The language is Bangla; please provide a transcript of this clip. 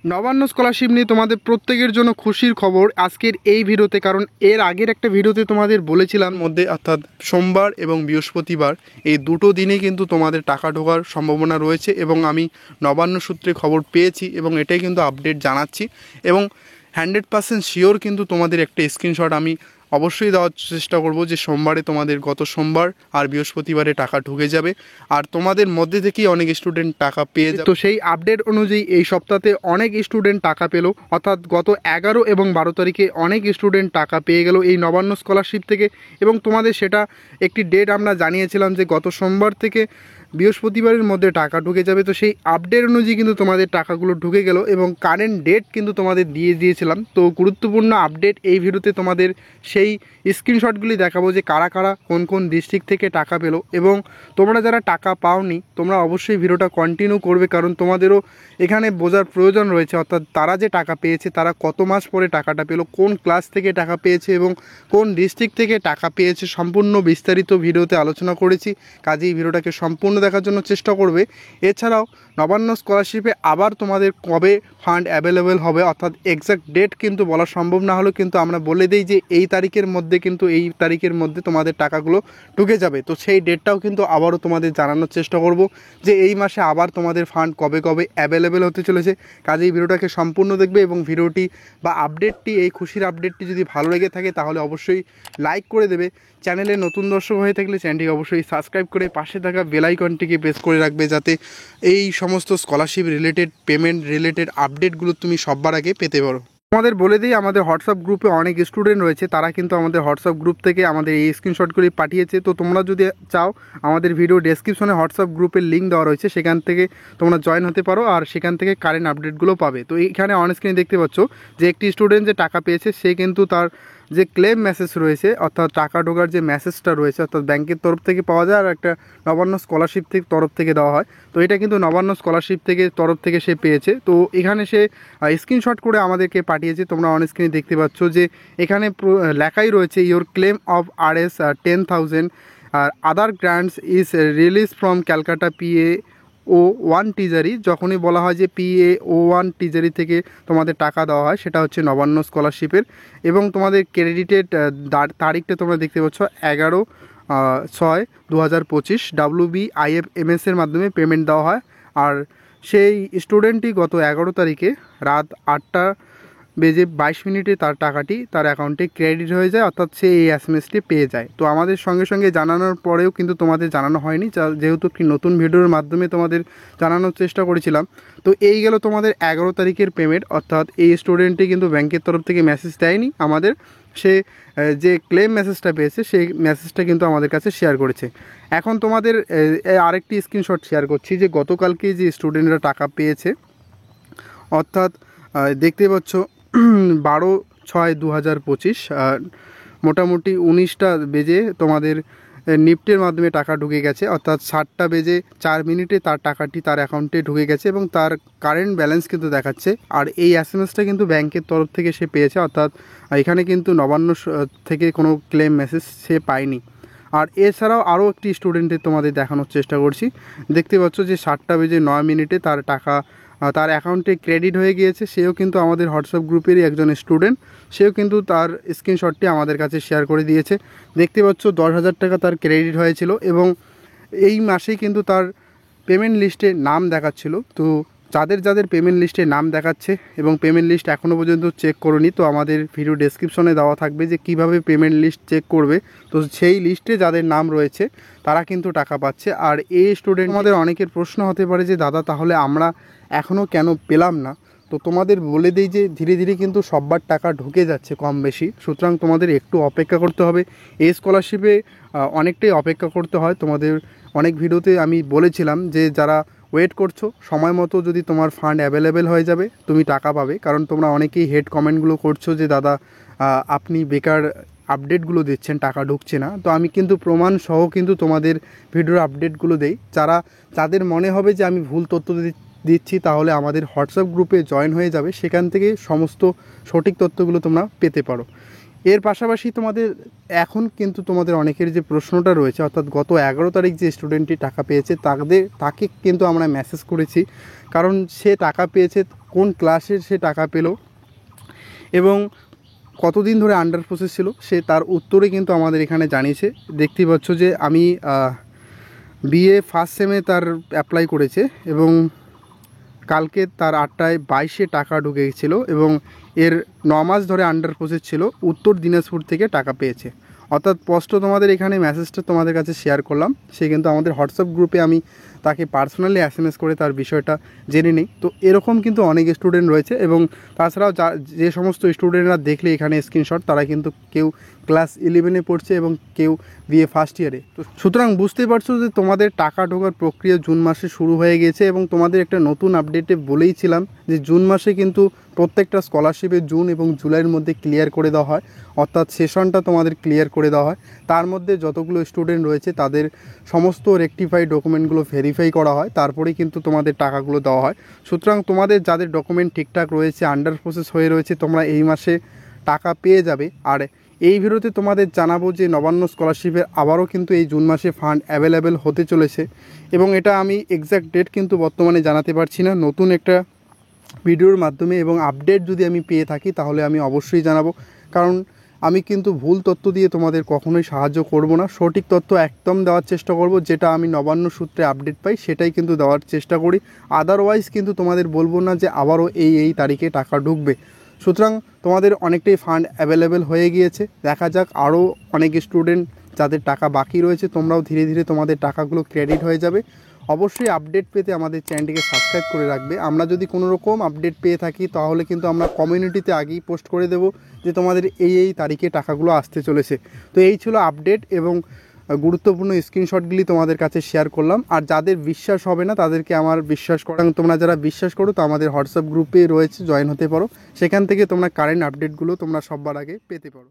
নবান্ন স্কলারশিপ নিয়ে তোমাদের প্রত্যেকের জন্য খুশির খবর আজকের এই ভিডিওতে। কারণ এর আগের একটা ভিডিওতে তোমাদের বলেছিলাম মধ্যে অর্থাৎ সোমবার এবং বৃহস্পতিবার এই দুটো দিনে কিন্তু তোমাদের টাকা ঢোকার সম্ভাবনা রয়েছে এবং আমি নবান্ন সূত্রে খবর পেয়েছি এবং এটাই কিন্তু আপডেট জানাচ্ছি এবং 100% শিওর কিন্তু তোমাদের একটা স্ক্রিনশট আমি অবশ্যই দেওয়ার চেষ্টা করব যে সোমবারে তোমাদের গত সোমবার আর বৃহস্পতিবারে টাকা ঢুকে যাবে আর তোমাদের মধ্যে থেকেই অনেক স্টুডেন্ট টাকা পেয়ে যাবে। তো সেই আপডেট অনুযায়ী এই সপ্তাহে অনেক স্টুডেন্ট টাকা পেলো, অর্থাৎ গত 11 এবং 12 তারিখে অনেক স্টুডেন্ট টাকা পেয়ে গেল এই নবান্ন স্কলারশিপ থেকে। এবং তোমাদের সেটা একটি ডেট আমরা জানিয়েছিলাম যে গত সোমবার থেকে বৃহস্পতিবারের মধ্যে টাকা ঢুকে যাবে। তো সেই আপডেট অনুযায়ী কিন্তু তোমাদের টাকাগুলো ঢুকে গেল এবং কারেন্ট ডেট কিন্তু তোমাদের দিয়েছিলাম। তো গুরুত্বপূর্ণ আপডেট এই ভিডিওতে তোমাদের সেই স্ক্রিনশটগুলি দেখাবো যে কারা কারা কোন কোন ডিস্ট্রিক্ট থেকে টাকা পেলো এবং তোমরা যারা টাকা পাওনি তোমরা অবশ্যই ভিডিওটা কন্টিনিউ করবে, কারণ তোমাদেরও এখানে বোঝার প্রয়োজন রয়েছে। অর্থাৎ তারা যে টাকা পেয়েছে তারা কত মাস পরে টাকাটা পেলো, কোন ক্লাস থেকে টাকা পেয়েছে এবং কোন ডিস্ট্রিক্ট থেকে টাকা পেয়েছে, সম্পূর্ণ বিস্তারিত ভিডিওতে আলোচনা করেছি। কাজেই ভিডিওটাকে সম্পূর্ণ দেখার জন্য চেষ্টা করবে। এছাড়াও নবান্ন স্কলারশিপে আবার তোমাদের কবে ফান্ড অ্যাভেলেবেল হবে অর্থাৎ এক্স্যাক্ট ডেট কিন্তু বলা সম্ভব না হলেও কিন্তু আমরা বলে দিই যে এই তারিখের মধ্যে কিন্তু এই তারিখের মধ্যে তোমাদের টাকাগুলো ঢুকে যাবে। তো সেই ডেটটাও কিন্তু আবারও তোমাদের জানানোর চেষ্টা করব যে এই মাসে আবার তোমাদের ফান্ড কবে কবে অ্যাভেলেবেল হতে চলেছে। কাজেই ভিডিওটাকে সম্পূর্ণ দেখবে এবং ভিডিওটি বা আপডেটটি, এই খুশির আপডেটটি যদি ভালো লেগে থাকে তাহলে অবশ্যই লাইক করে দেবে। চ্যানেলে নতুন দর্শক হয়ে থাকলে চ্যানেলটিকে অবশ্যই সাবস্ক্রাইব করে পাশে থাকা বেল আইকনটিকে প্রেস করে রাখবে যাতে এই সমস্ত স্কলারশিপ রিলেটেড, পেমেন্ট রিলেটেড আপডেটগুলো তুমি সবার আগে পেতে পারো। আমাদের বলে দিই আমাদের হোয়াটসঅ্যাপ গ্রুপে অনেক স্টুডেন্ট রয়েছে, তারা কিন্তু আমাদের হোয়াটসঅ্যাপ গ্রুপ থেকে আমাদের এই স্ক্রিনশটগুলি পাঠিয়েছে। তো তোমরা যদি চাও আমাদের ভিডিও ডেসক্রিপশনে হোয়াটসঅ্যাপ গ্রুপের লিঙ্ক দেওয়া রয়েছে, সেখান থেকে তোমরা জয়েন হতে পারো আর সেখান থেকে কারেন্ট আপডেটগুলো পাবে। তো এইখানে অন স্ক্রিনে দেখতে পাচ্ছ যে একটি স্টুডেন্ট যে টাকা পেয়েছে সে কিন্তু তার যে ক্লেম মেসেজ রয়েছে অর্থাৎ টাকা ঢোকার যে মেসেজটা রয়েছে অর্থাৎ ব্যাংকের তরফ থেকে পাওয়া যায় আর একটা নবান্ন স্কলারশিপ থেকে তরফ থেকে দেওয়া হয়। তো এটা কিন্তু নবান্ন স্কলারশিপ থেকে তরফ থেকে সে পেয়েছে। তো এখানে সে স্ক্রিনশট করে আমাদেরকে পাঠিয়েছে। তোমরা অন স্ক্রিনে দেখতে পাচ্ছ যে এখানে লেখাই রয়েছে ইওর ক্লেম অফ RS 10,000 আর other grants is release from Calcutta PAO1 treasury. যখনই বলা হয় যে PAO1 টিজারি থেকে তোমাদের টাকা দেওয়া হয় সেটা হচ্ছে নবান্ন স্কলারশিপের। এবং তোমাদের ক্রেডিটেড তারিখটা তোমরা দেখতে পাচ্ছ 11/6/2025 WBIFMS এর মাধ্যমে পেমেন্ট দেওয়া হয়। আর সেই স্টুডেন্টটি গত 11 তারিখে রাত 8:22 তার টাকাটি তার অ্যাকাউন্টে ক্রেডিট হয়ে যায়, অর্থাৎ সে এই এসএমএসটি পেয়ে যায়। তো আমাদের সঙ্গে সঙ্গে জানানোর পরেও কিন্তু তোমাদের জানানো হয়নি, যেহেতু একটি নতুন ভিডিওর মাধ্যমে তোমাদের জানানোর চেষ্টা করেছিলাম। তো এই গেল তোমাদের 11 তারিখের পেমেন্ট, অর্থাৎ এই স্টুডেন্টটি কিন্তু ব্যাংকের তরফ থেকে মেসেজ দেয়নি আমাদের, সে যে ক্লেম মেসেজটা পেয়েছে সেই মেসেজটা কিন্তু আমাদের কাছে শেয়ার করেছে। এখন তোমাদের আরেকটি স্ক্রিনশট শেয়ার করছি যে গতকালকে যে স্টুডেন্টরা টাকা পেয়েছে অর্থাৎ দেখতে পাচ্ছ 12/6/2025 মোটামুটি 19টা বেজে তোমাদের নিফটের মাধ্যমে টাকা ঢুকে গেছে, অর্থাৎ 7:04 তার টাকাটি তার অ্যাকাউন্টে ঢুকে গেছে এবং তার কারেন্ট ব্যালেন্স কিন্তু দেখাচ্ছে। আর এই এসএমএসটা কিন্তু ব্যাংকের তরফ থেকে সে পেয়েছে, অর্থাৎ এখানে কিন্তু নবান্ন থেকে কোনো ক্লেম মেসেজ সে পায়নি। আর এছাড়াও আরও একটি স্টুডেন্টের তোমাদের দেখানোর চেষ্টা করছি। দেখতে পাচ্ছ যে 7:09 তার টাকা তার অ্যাকাউন্টে ক্রেডিট হয়ে গিয়েছে। সেও কিন্তু আমাদের হোয়াটসঅ্যাপ গ্রুপেরই একজন স্টুডেন্ট, সেও কিন্তু তার স্ক্রিনশটটি আমাদের কাছে শেয়ার করে দিয়েছে। দেখতে পাচ্ছ 10,000 টাকা তার ক্রেডিট হয়েছিল এবং এই মাসেই কিন্তু তার পেমেন্ট লিস্টে নাম দেখাচ্ছিল। তো যাদের যাদের পেমেন্ট লিস্টে নাম দেখাচ্ছে এবং পেমেন্ট লিস্ট এখনও পর্যন্ত চেক করোনি, তো আমাদের ভিডিও ডেসক্রিপশনে দেওয়া থাকবে যে কিভাবে পেমেন্ট লিস্ট চেক করবে। তো সেই লিস্টে যাদের নাম রয়েছে তারা কিন্তু টাকা পাচ্ছে। আর এই স্টুডেন্ট আমাদের অনেকের প্রশ্ন হতে পারে যে দাদা তাহলে আমরা এখনও কেন পেলাম না। তো তোমাদের বলে দিই যে ধীরে ধীরে কিন্তু সববার টাকা ঢুকে যাচ্ছে কম বেশি, সুতরাং তোমাদের একটু অপেক্ষা করতে হবে। এই স্কলারশিপে অনেকটাই অপেক্ষা করতে হয়। তোমাদের অনেক ভিডিওতে আমি বলেছিলাম যে যারা ওয়েট করছো সময় মতো যদি তোমার ফান্ড অ্যাভেলেবেল হয়ে যাবে তুমি টাকা পাবে, কারণ তোমরা অনেকেই হেড কমেন্টগুলো করছো যে দাদা আপনি বেকার আপডেটগুলো দিচ্ছেন, টাকা ঢুকছে না। তো আমি কিন্তু প্রমাণ সহ কিন্তু তোমাদের ভিডিওর আপডেটগুলো দেই। যাদের মনে হবে যে আমি ভুল তথ্য দিচ্ছি তাহলে আমাদের হোয়াটসঅ্যাপ গ্রুপে জয়েন হয়ে যাবে, সেখান থেকে সমস্ত সঠিক তথ্যগুলো তোমরা পেতে পারো। এর পাশাপাশি তোমাদের এখন কিন্তু তোমাদের অনেকের যে প্রশ্নটা রয়েছে, অর্থাৎ গত 11 তারিখ যে স্টুডেন্টটি টাকা পেয়েছে তাকে কিন্তু আমরা মেসেজ করেছি, কারণ সে টাকা পেয়েছে, কোন ক্লাসের সে টাকা পেল এবং কতদিন ধরে আন্ডার প্রসেস ছিল, সে তার উত্তরে কিন্তু আমাদের এখানে জানিয়েছে। দেখতেই পাচ্ছ যে আমি বিএ ফার্স্ট সেমে তার অ্যাপ্লাই করেছে এবং কালকে তার 8টায় 22 টাকা ঢুকে গেছিলো এবং এর 9 মাস ধরে আন্ডার প্রসেস ছিল, উত্তর দিনাজপুর থেকে টাকা পেয়েছে। অর্থাৎ স্পষ্ট তোমাদের এখানে মেসেজটা তোমাদের কাছে শেয়ার করলাম। সে কিন্তু আমাদের হোয়াটসঅ্যাপ গ্রুপে আমি তাকে পার্সোনালি SMS করে তার বিষয়টা জেনে নিই। তো এরকম কিন্তু অনেক স্টুডেন্ট রয়েছে এবং তাছাড়াও যে সমস্ত স্টুডেন্টরা দেখলে এখানে স্ক্রিনশট, তারা কিন্তু কেউ ক্লাস 11-এ পড়ছে এবং কেউ বিএ ফার্স্ট ইয়ারে। তো সুতরাং বুঝতেই পারছো যে তোমাদের টাকা ঢোকার প্রক্রিয়া জুন মাসে শুরু হয়ে গেছে এবং তোমাদের একটা নতুন আপডেটে বলেইছিলাম যে জুন মাসে কিন্তু প্রত্যেকটা স্কলারশিপে জুন এবং জুলাইয়ের মধ্যে ক্লিয়ার করে দেওয়া হয়, অর্থাৎ সেশনটা তোমাদের ক্লিয়ার করে দেওয়া হয়। তার মধ্যে যতগুলো স্টুডেন্ট রয়েছে তাদের সমস্ত রেকটিফাইড ডকুমেন্টগুলো ভেরিফাই করা হয়, তারপরেই কিন্তু তোমাদের টাকাগুলো দেওয়া হয়। সুতরাং তোমাদের যাদের ডকুমেন্ট ঠিকঠাক রয়েছে, আন্ডার প্রসেস হয়ে রয়েছে, তোমরা এই মাসে টাকা পেয়ে যাবে। আর এই ভিডিওতে তোমাদের জানাবো যে নবান্ন স্কলারশিপের আবারও কিন্তু এই জুন মাসে ফান্ড অ্যাভেলেবেল হতে চলেছে এবং এটা আমি এক্স্যাক্ট ডেট কিন্তু বর্তমানে জানাতে পারছি না। নতুন একটা ভিডিওর মাধ্যমে এবং আপডেট যদি আমি পেয়ে থাকি তাহলে আমি অবশ্যই জানাবো, কারণ আমি কিন্তু ভুল তথ্য দিয়ে তোমাদের কখনোই সাহায্য করব না। সঠিক তথ্য একদম দেওয়ার চেষ্টা করব, যেটা আমি নবান্ন সূত্রে আপডেট পাই সেটাই কিন্তু দেওয়ার চেষ্টা করি। আদারওয়াইজ কিন্তু তোমাদের বলবো না যে আবারও এই তারিখে টাকা ঢুকবে। সুতরাং তোমাদের অনেকটাই ফান্ড অ্যাভেলেবেল হয়ে গিয়েছে। দেখা যাক আরও অনেক স্টুডেন্ট যাদের টাকা বাকি রয়েছে, তোমরাও ধীরে ধীরে তোমাদের টাকাগুলো ক্রেডিট হয়ে যাবে। অবশ্যই আপডেট পেতে আমাদের চ্যানেলটিকে সাবস্ক্রাইব করে রাখবে। আমরা যদি কোনো রকম আপডেট পেয়ে থাকি তাহলে কিন্তু আমরা কমিউনিটিতে আগেই পোস্ট করে দেব যে তোমাদের এই তারিখে টাকাগুলো আসতে চলেছে। তো এই ছিল আপডেট এবং গুরুত্বপূর্ণ স্ক্রিনশটগুলি তোমাদের কাছে শেয়ার করলাম। আর যাদের বিশ্বাস হবে না তাদেরকে আমার বিশ্বাস করা, তোমরা যারা বিশ্বাস করো তো আমাদের হোয়াটসঅ্যাপ গ্রুপে রয়েছে, জয়েন হতে পারো। সেখান থেকে তোমরা কারেন্ট আপডেটগুলো তোমরা সবার আগে পেতে পারো।